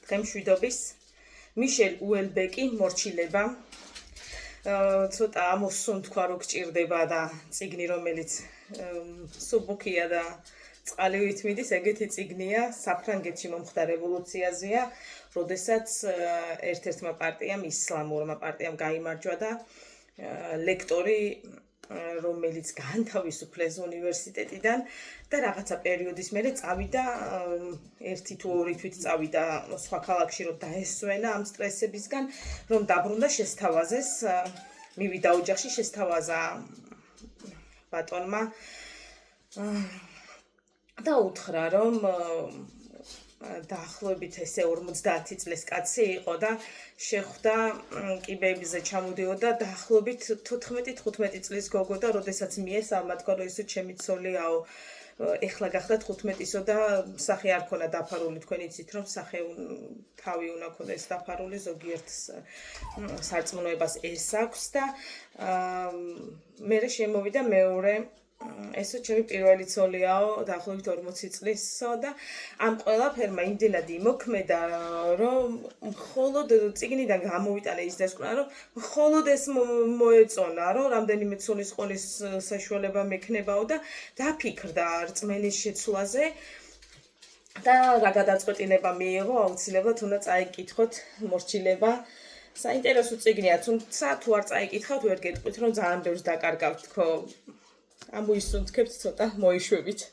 ხემშვიდობის მიშელ უელბეკი მორჩილება ცოტა ამოსუნ თქვა რომ გჭირდება და წიგნი რომელიც სუბუქია და წყალივით მიდის ეგეთი წიგნია საფრანგეთში მომხდარ რევოლუციაზეა როდესაც ერთ-ერთმა პარტიამ ისლამურმა პარტიამ გაიმარჯვა და ლექტორი რომელიც განთავისუფლეს უნივერსიტეტიდან და რაღაცა პერიოდის მერე წავიდა ერთი თუ ორი თვით წავიდა სხვა ქალაქში რომ დაესვენა ამ სტრესებისგან რომ დაბრუნდა შესთავაზეს მივიდა ოჯახში შესთავაზა ბატონმა და უთხრა რომ დაახლოებით ესე 50 წლის კაცი იყო და შეხვდა კიბეებზე ჩამოდიოდა დაახლოებით 14-15 წლის გოგო და როდესაც მიესალმა თქვა რომ ისო ჩემი ცოლიაო ეხლა გახდა 15-ისო და სახე არ ქონა დაფარული თქვენ იცით რომ სახე თავი უნდა ქონდეს დაფარული ზოგიერთს სარწმუნოებას ეს აქვს და მერე შემოვიდა მეორე ესო ჩემი პირველი ცოლიაო დაახლოებით 40 წლისო და ამ ყველაფერმა იმდენად იმოქმედა რომ მხოლოდ წიგნიდან გამოვიტანე ის დასკვნა რომ მხოლოდ ეს მოეწონა რომ რამდენიმე ცოლის ყოლის საშუალება მექნებაო და დაფიქრდა რწმენის შეცვლაზე და რა გადაწყვეტილება მიიღო აუცილებლად უნდა წაიკითხოთ მორჩილება საინტერესო წიგნია თუმცა თუ არ წაიკითხავთ ვერ გეტყვით რომ ძალიან ბევრს დაკარგავთ თქო ამოისუნთქებთ ცოტა მოიშვებით